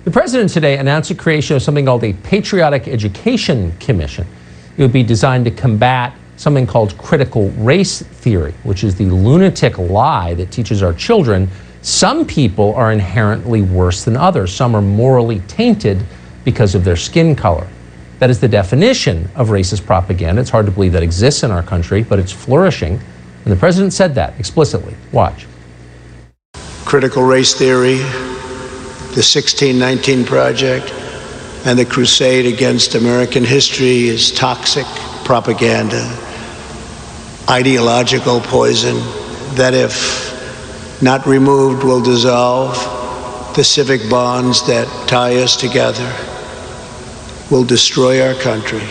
The president today announced the creation of something called a Patriotic Education Commission. It would be designed to combat something called critical race theory, which is the lunatic lie that teaches our children some people are inherently worse than others. Some are morally tainted because of their skin color. That is the definition of racist propaganda. It's hard to believe that exists in our country, but it's flourishing. And the president said that explicitly. Watch. Critical race theory, the 1619 Project, and the crusade against American history is toxic propaganda, ideological poison that, if not removed, will dissolve the civic bonds that tie us together, will destroy our country.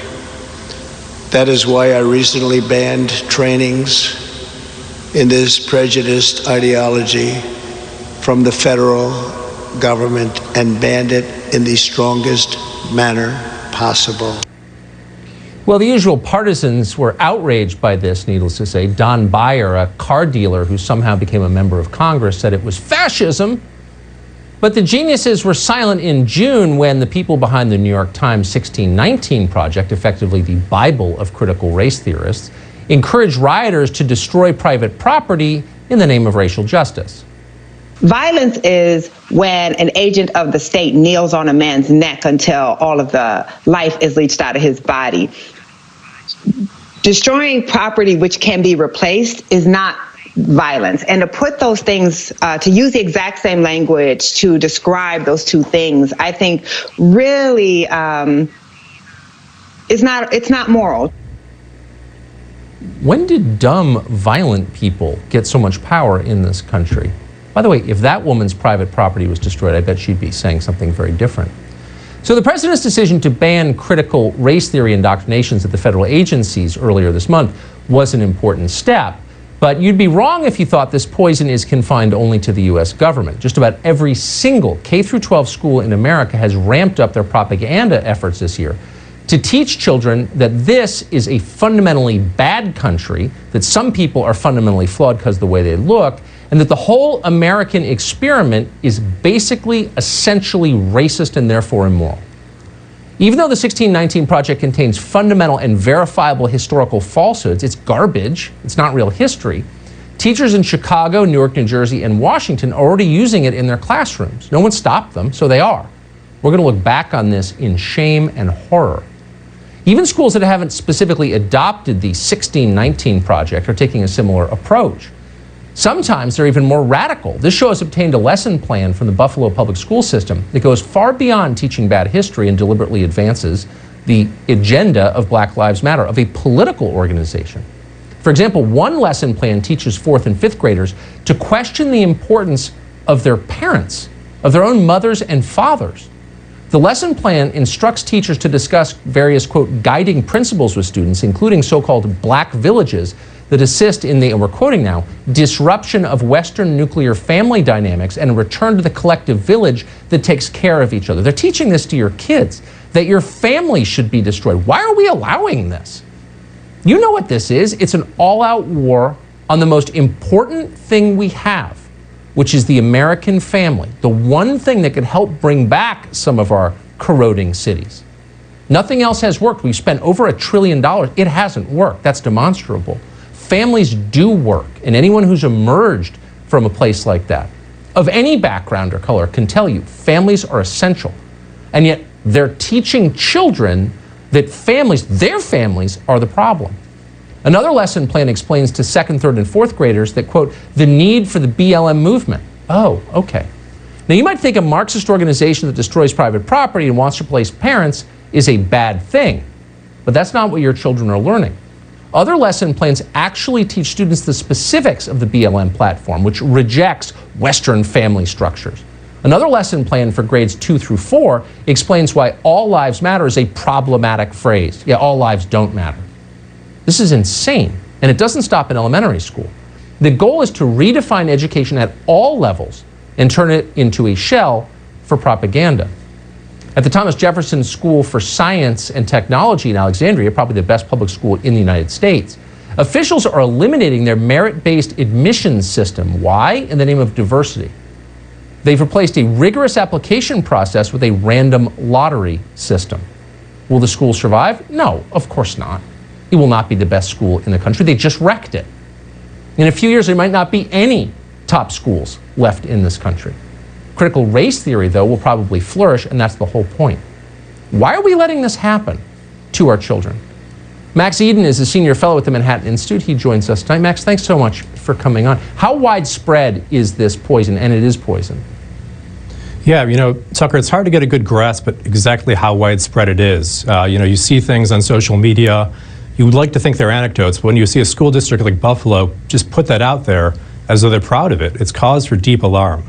That is why I recently banned trainings in this prejudiced ideology from the federal government and banned it in the strongest manner possible. Well, the usual partisans were outraged by this, needless to say. Don Beyer, a car dealer who somehow became a member of Congress, said it was fascism. But the geniuses were silent in June when the people behind the New York Times 1619 Project, effectively the Bible of critical race theorists, encouraged rioters to destroy private property in the name of racial justice. Violence is when an agent of the state kneels on a man's neck until all of the life is leached out of his body. Destroying property which can be replaced is not violence. And to put those things, to use the exact same language to describe those two things, I think really it's not moral. When did dumb, violent people get so much power in this country? By the way, if that woman's private property was destroyed, I bet she'd be saying something very different. So the president's decision to ban critical race theory indoctrinations at the federal agencies earlier this month was an important step. But you'd be wrong if you thought this poison is confined only to the U.S. government. Just about every single K-12 school in America has ramped up their propaganda efforts this year to teach children that this is a fundamentally bad country, that some people are fundamentally flawed because of the way they look, and that the whole American experiment is basically essentially racist and therefore immoral. Even though the 1619 Project contains fundamental and verifiable historical falsehoods, it's garbage, it's not real history, teachers in Chicago, Newark, New Jersey, and Washington are already using it in their classrooms. No one stopped them, so they are. We're going to look back on this in shame and horror. Even schools that haven't specifically adopted the 1619 Project are taking a similar approach. Sometimes they're even more radical. This show has obtained a lesson plan from the Buffalo public school system that goes far beyond teaching bad history and deliberately advances the agenda of Black Lives Matter, of a political organization. For example, one lesson plan teaches 4th and 5th graders to question the importance of their parents, of their own mothers and fathers. The lesson plan instructs teachers to discuss various, quote, guiding principles with students, including so-called black villages that assist in the, and we're quoting now, disruption of Western nuclear family dynamics and a return to the collective village that takes care of each other. They're teaching this to your kids, that your family should be destroyed. Why are we allowing this? You know what this is. It's an all-out war on the most important thing we have, which is the American family, the one thing that could help bring back some of our corroding cities. Nothing else has worked. We've spent over $1 trillion. It hasn't worked. That's demonstrable. Families do work, and anyone who's emerged from a place like that, of any background or color, can tell you families are essential. And yet they're teaching children that families, their families, are the problem. Another lesson plan explains to 2nd, 3rd, and 4th graders that, quote, the need for the BLM movement. Oh, okay. Now you might think a Marxist organization that destroys private property and wants to replace parents is a bad thing, but that's not what your children are learning. Other lesson plans actually teach students the specifics of the BLM platform, which rejects Western family structures. Another lesson plan for grades 2 through 4 explains why all lives matter is a problematic phrase. Yeah, all lives don't matter. This is insane, and it doesn't stop in elementary school. The goal is to redefine education at all levels and turn it into a shell for propaganda. At the Thomas Jefferson School for Science and Technology in Alexandria, probably the best public school in the United States, officials are eliminating their merit-based admissions system. Why? In the name of diversity. They've replaced a rigorous application process with a random lottery system. Will the school survive? No, of course not. It will not be the best school in the country. They just wrecked it. In a few years, there might not be any top schools left in this country. Critical race theory, though, will probably flourish, and that's the whole point. Why are we letting this happen to our children? Max Eden is a senior fellow at the Manhattan Institute. He joins us tonight. Max, thanks so much for coming on. How widespread is this poison? And it is poison. Yeah, you know, Tucker, it's hard to get a good grasp at exactly how widespread it is. You know, you see things on social media. You would like to think they're anecdotes, but when you see a school district like Buffalo just put that out there as though they're proud of it, it's cause for deep alarm.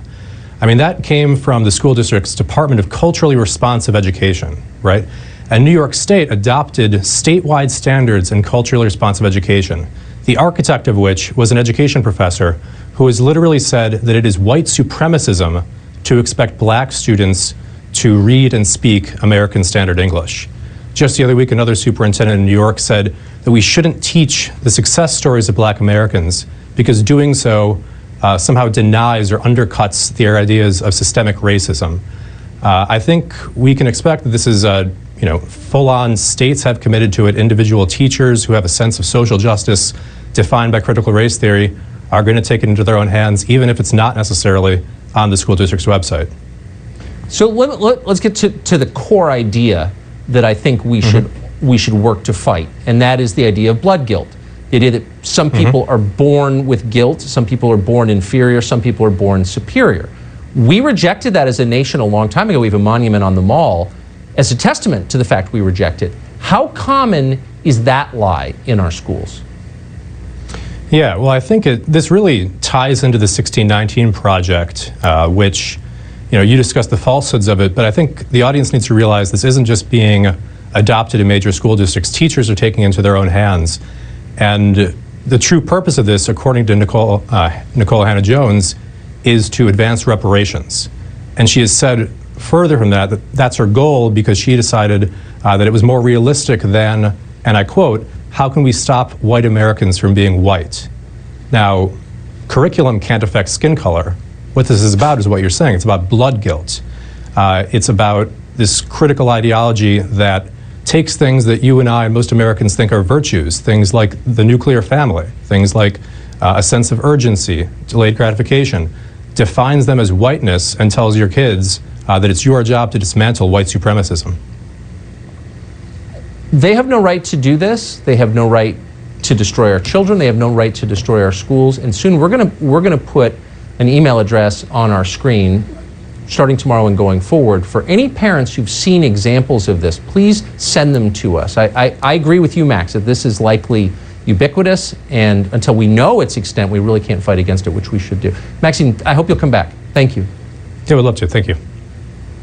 I mean, that came from the school district's Department of Culturally Responsive Education, right? And New York State adopted statewide standards in culturally responsive education, the architect of which was an education professor who has literally said that it is white supremacism to expect black students to read and speak American Standard English. Just the other week, another superintendent in New York said that we shouldn't teach the success stories of black Americans because doing so somehow denies or undercuts the ideas of systemic racism. I think we can expect that this is you know, full-on states have committed to it. Individual teachers who have a sense of social justice defined by critical race theory are going to take it into their own hands, even if it's not necessarily on the school district's website. So let's get to the core idea that I think we should work to fight, and that is the idea of blood guilt. The idea that some people are born with guilt, some people are born inferior, some people are born superior. We rejected that as a nation a long time ago. We have a monument on the Mall as a testament to the fact we reject it. How common is that lie in our schools? Yeah, well, I think this really ties into the 1619 Project, which, you know, you discussed the falsehoods of it, but I think the audience needs to realize this isn't just being adopted in major school districts. Teachers are taking it into their own hands. And the true purpose of this, according to Nicole Hannah-Jones, is to advance reparations. And she has said further from that, that's her goal because she decided that it was more realistic than, and I quote, "How can we stop white Americans from being white?" Now, curriculum can't affect skin color. What this is about is what you're saying. It's about blood guilt. It's about this critical ideology that takes things that you and I and most Americans think are virtues, things like the nuclear family, things like a sense of urgency, delayed gratification, defines them as whiteness and tells your kids that it's your job to dismantle white supremacism. They have no right to do this. They have no right to destroy our children. They have no right to destroy our schools. And soon we're gonna put an email address on our screen starting tomorrow and going forward. For any parents who've seen examples of this, please send them to us. I agree with you, Max, that this is likely ubiquitous, and until we know its extent, we really can't fight against it, which we should do. Maxine, I hope you'll come back. Thank you. Yeah, we'd love to. Thank you.